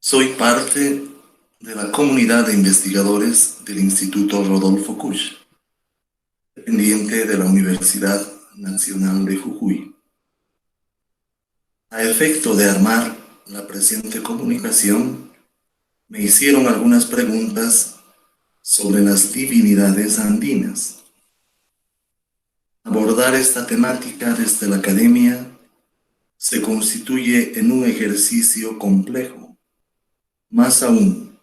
Soy parte de la comunidad de investigadores del Instituto Rodolfo Kusch, dependiente de la Universidad Nacional de Jujuy. A efecto de armar la presente comunicación, me hicieron algunas preguntas sobre las divinidades andinas. Abordar esta temática desde la academia se constituye en un ejercicio complejo, más aún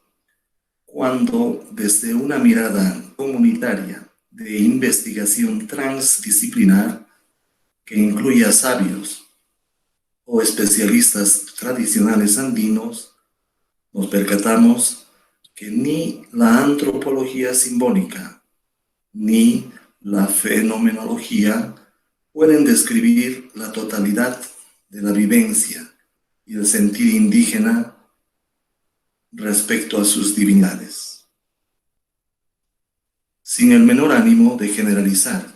cuando desde una mirada comunitaria de investigación transdisciplinar que incluye a sabios o especialistas tradicionales andinos, nos percatamos que ni la antropología simbólica ni la fenomenología pueden describir la totalidad de la vivencia y el sentir indígena respecto a sus divinidades. Sin el menor ánimo de generalizar,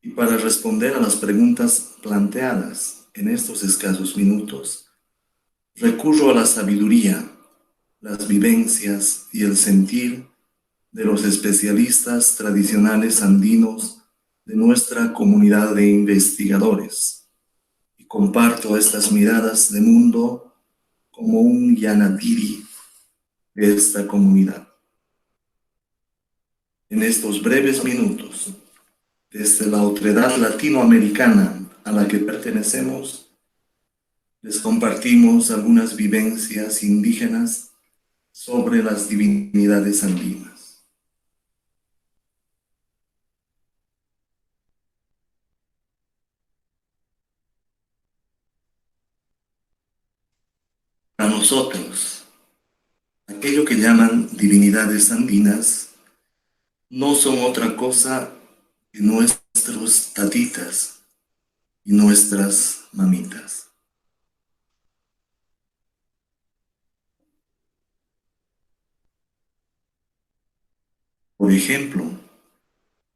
y para responder a las preguntas planteadas en estos escasos minutos, recurro a la sabiduría, las vivencias y el sentir de los especialistas tradicionales andinos de nuestra comunidad de investigadores, y comparto estas miradas de mundo como un yanatiri de esta comunidad. En estos breves minutos, desde la otredad latinoamericana a la que pertenecemos, les compartimos algunas vivencias indígenas sobre las divinidades andinas. Para nosotros, aquello que llaman divinidades andinas no son otra cosa que nuestros tatitas y nuestras mamitas. Por ejemplo,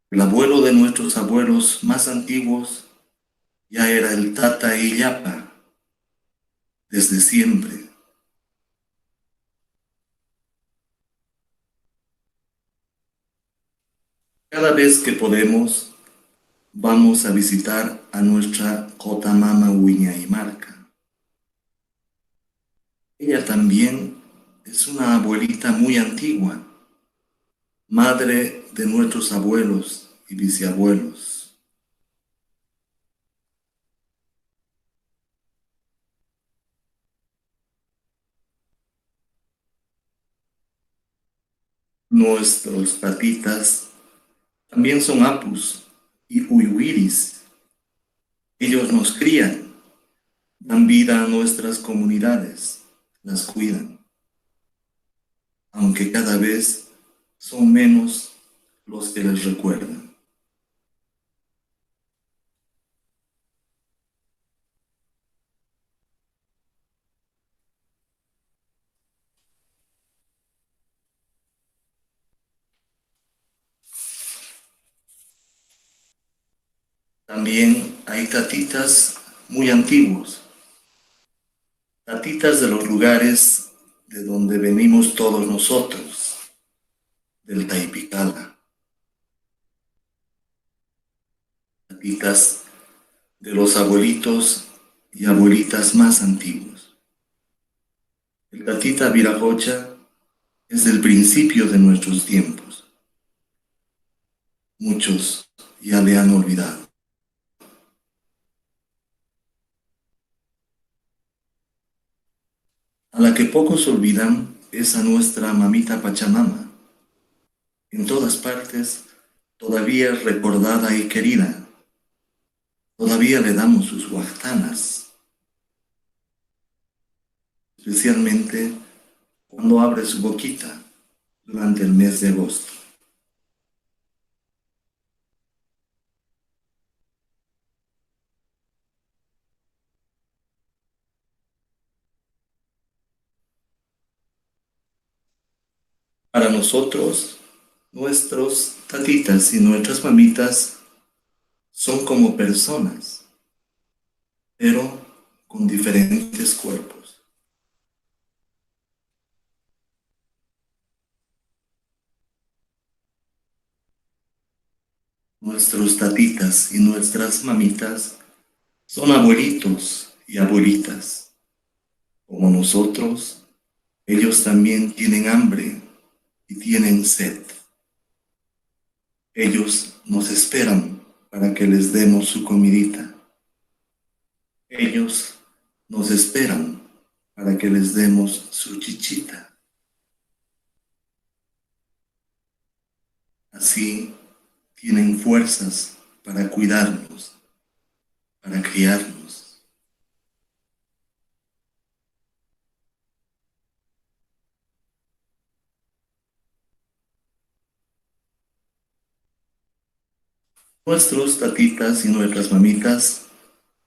el abuelo de nuestros abuelos más antiguos ya era el Tata Illapa desde siempre. Cada vez que podemos, vamos a visitar a nuestra Cotamama Marca. Ella también es una abuelita muy antigua, madre de nuestros abuelos y bisabuelos. Nuestros patitas también son apus y uyuiris. Ellos nos crían, dan vida a nuestras comunidades, las cuidan, aunque cada vez son menos los que les recuerdan. También hay tatitas muy antiguos, tatitas de los lugares de donde venimos todos nosotros, del Taipicala, tatitas de los abuelitos y abuelitas más antiguos. El tatita Viracocha es del principio de nuestros tiempos. Muchos ya le han olvidado. A la que pocos olvidan es a nuestra mamita Pachamama, en todas partes todavía recordada y querida. Todavía le damos sus huajtanas, especialmente cuando abre su boquita durante el mes de agosto. Para nosotros, nuestros tatitas y nuestras mamitas son como personas, pero con diferentes cuerpos. Nuestros tatitas y nuestras mamitas son abuelitos y abuelitas. Como nosotros, ellos también tienen hambre y tienen sed. Ellos nos esperan para que les demos su comidita. Ellos nos esperan para que les demos su chichita. Así tienen fuerzas para cuidarnos, para criarnos. Nuestros tatitas y nuestras mamitas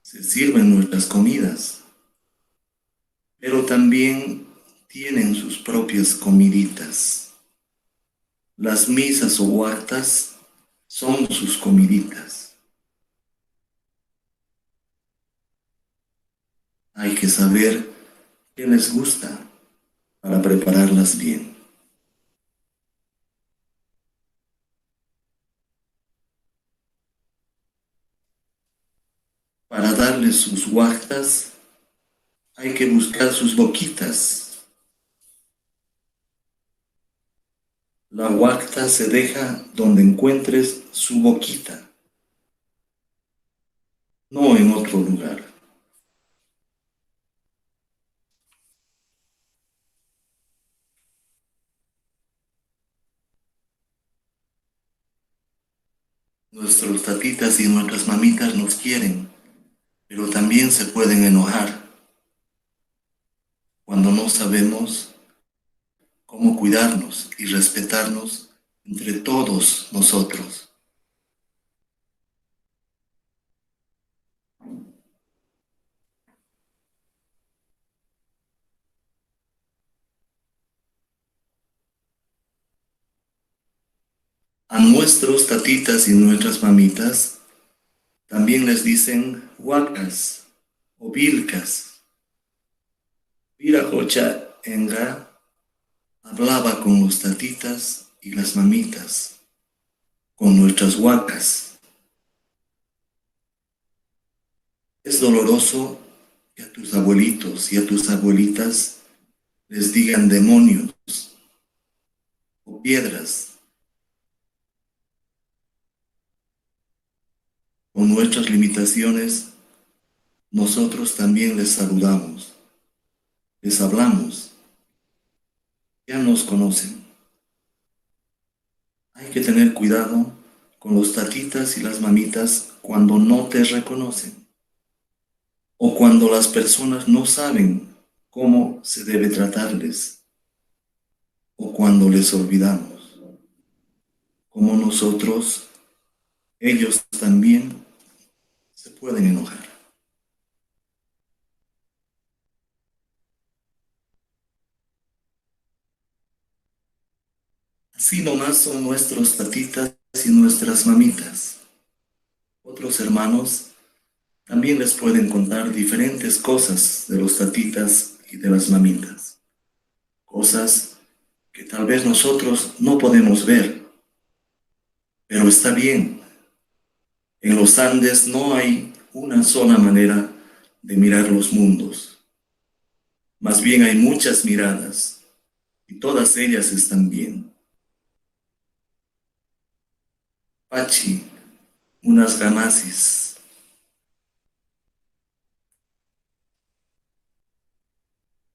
se sirven nuestras comidas, pero también tienen sus propias comiditas. Las misas o huactas son sus comiditas. Hay que saber qué les gusta para prepararlas bien. Para darles sus huactas hay que buscar sus boquitas. La huacta se deja donde encuentres su boquita, no en otro lugar. Nuestros tatitas y nuestras mamitas nos quieren, pero también se pueden enojar cuando no sabemos cómo cuidarnos y respetarnos entre todos nosotros. A nuestros tatitas y nuestras mamitas también les dicen huacas o vilcas. Viracocha Enga hablaba con los tatitas y las mamitas, con nuestras huacas. Es doloroso que a tus abuelitos y a tus abuelitas les digan demonios o piedras. Con nuestras limitaciones, nosotros también les saludamos, les hablamos, ya nos conocen. Hay que tener cuidado con los tatitas y las mamitas cuando no te reconocen o cuando las personas no saben cómo se debe tratarles o cuando les olvidamos. Como nosotros, ellos también se pueden enojar. Así nomás son nuestros tatitas y nuestras mamitas. Otros hermanos también les pueden contar diferentes cosas de los tatitas y de las mamitas. Cosas que tal vez nosotros no podemos ver, pero está bien. En los Andes no hay una sola manera de mirar los mundos. Más bien hay muchas miradas y todas ellas están bien. Pachi, unas gamasis.